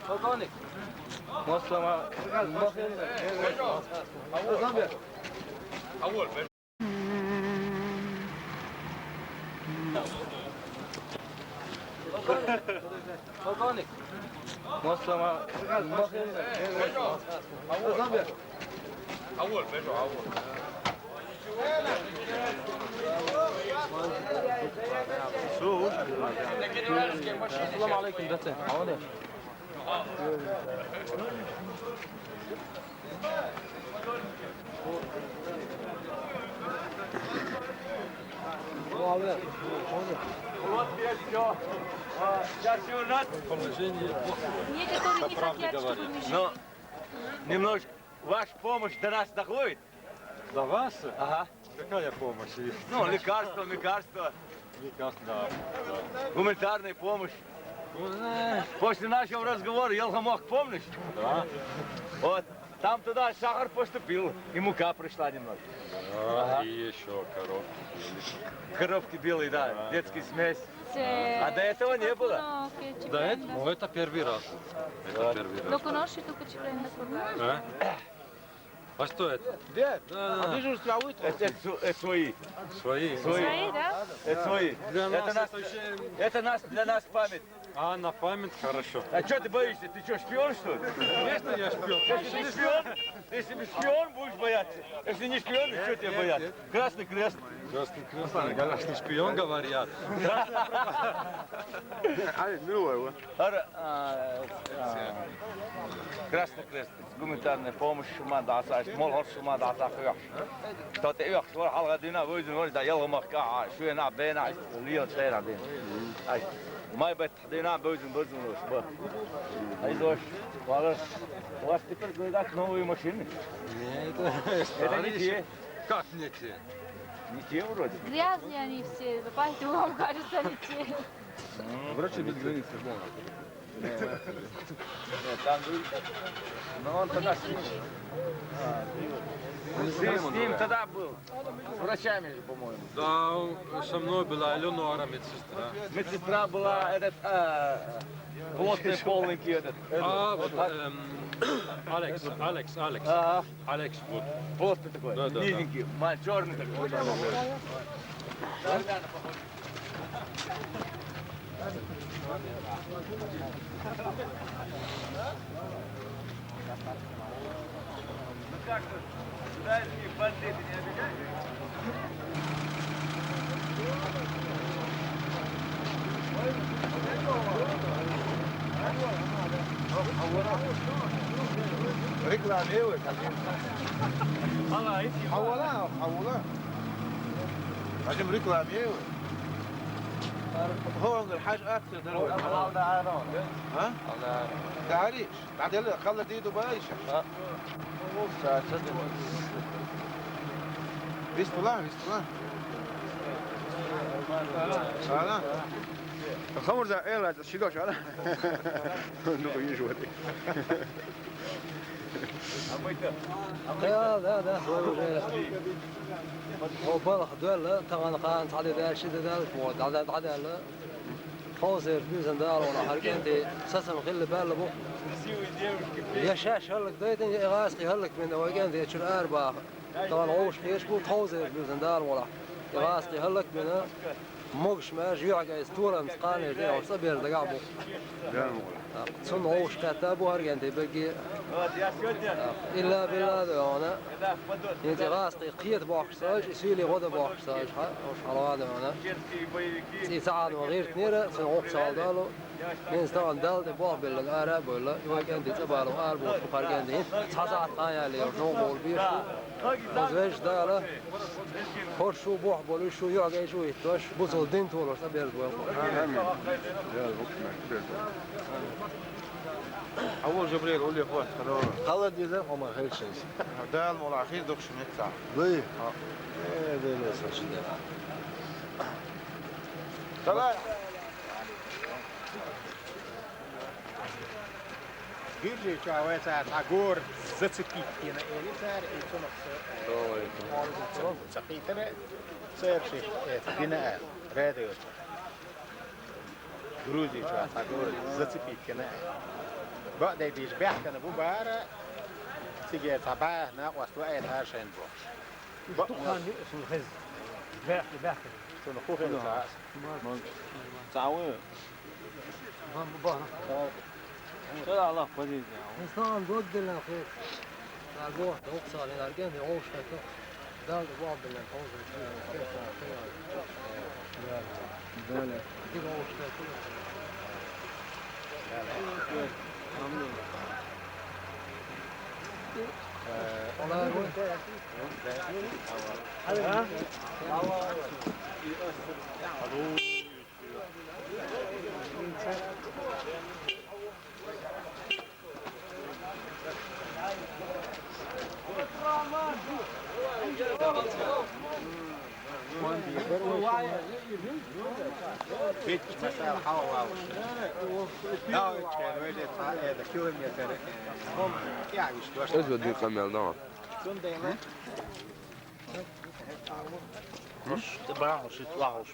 Полковник. Мослама. Полковник. Мослама. أول بيجوا أول شو السلام عليكم دكتور عوني Некоторые не хотят, чтобы мы жили. Немножко ваша помощь до нас доходит? До вас? Ага. Какая помощь? Ну, лекарства. Лекарства, да. Гуманитарная помощь. После нашего разговора Елгамох, помнишь? Да. Вот. Там туда сахар поступил, и мука пришла немного. Да, и еще коровки. Коровки белые, да, детская смесь. А до этого не было? Да, это первый раз. Это первый раз. Lo conosci tu che ci prende con me? А? А что это? Дед, Да, а ты же славы Это свои. Свои. Свои, да? Это свои. Для нас Это для нас память. А, на память хорошо. А что ты боишься? Ты что, шпион, что ли? Конечно, я шпион. Если ты шпион, будешь бояться. Если не шпион, что тебя бояться? Красный крест. Красный крест, красный шпион, говорят. Красный крест. Гуманитарная помощь, шумада асаш, молхор шумада асаш. Что-то их, что халгадина, выйдем, вот да, ела махка, шуя на бена, лион шейна бен. ما بتحضينا بوزن وش ايضاش у вас теперь говорят новые машины. Нет, Это не те. Как не те? Не те вроде. Грязные они все, поэтому вам кажется, они те. Врачи без границ, да. Нет, там но он тогда с ним тогда был. С врачами, по-моему. Да, со мной была Элеонора, медсестра. Медсестра была этот плотный, полненький этот. А, вот Алекс. Ага. Алекс, вот. Плотный такой, Да, да, низенький, черный такой. Ну как тут? Дальние бандиты не обижают? ركلاميوي والله حولها عشان ركلاميوي هون الحاج اكثر دلوقتي ها؟ تعريش بعدين خلى دي دبي بيستولاه هذا الخمر ده ايه لا تشيلوش على نقول يجوا لا هو بالغ دول طبعا قان تعدي ذا شد ذا فوت على تعدي لا خوزر بيزن دار ولا حركين دي سسم غل بالبو يا شاش هلك دايتن يغاسقي هلك من وجان دي شر اربع طبعا عوش خيش بو خوزر بيزن دار ولا يغاسقي هلك من موش ما جيع جاي ستورة مسقانة دي أو صبير دقابو سن عوش كتابو هرجان دي بقي إلا بالله ده أنا ينتي غاسقي قيد باخشاج يسيلي غدا باخشاج وش على هذا أنا يساعد وغير تنيرة سنعوق سالدالو ينستان دال دي باخ بالعرب ولا يوجان دي تبالو عرب وش خارجان دي تحصل قايا لي ونومول بيشو مزوج داله خرشو بوح بولشو يعجي شو يتوش بوصل دين تولو سبير دوام أول جبريل قول لي أخوات خلد يزن وما خير شيء ده الملاحظ دوكش متسع ضيف ده لسه شدة طلع Bildje tja så att agor zацепить на элитар и så цепитare سيرشي بناء راديو Грузия тja agor зацепить на بقى ده بيشبه كان أبو بارة تيجي صباح ناقص وقت هاشين بقى طبعا اسمه الخز باح سنخوه هذا تعاون ما بابا لا الله فديك إنسان ضد الأخير الجوع توقع على الأرجان يعوش هكذا ده بعض الحوض كيف ذلك دي عوش هكذا بيت مثلا حوا لا كان وجه هذا كيلومتر يعني شو ايش بدي كمل نعم كنت مش تبعه شو تطلعوا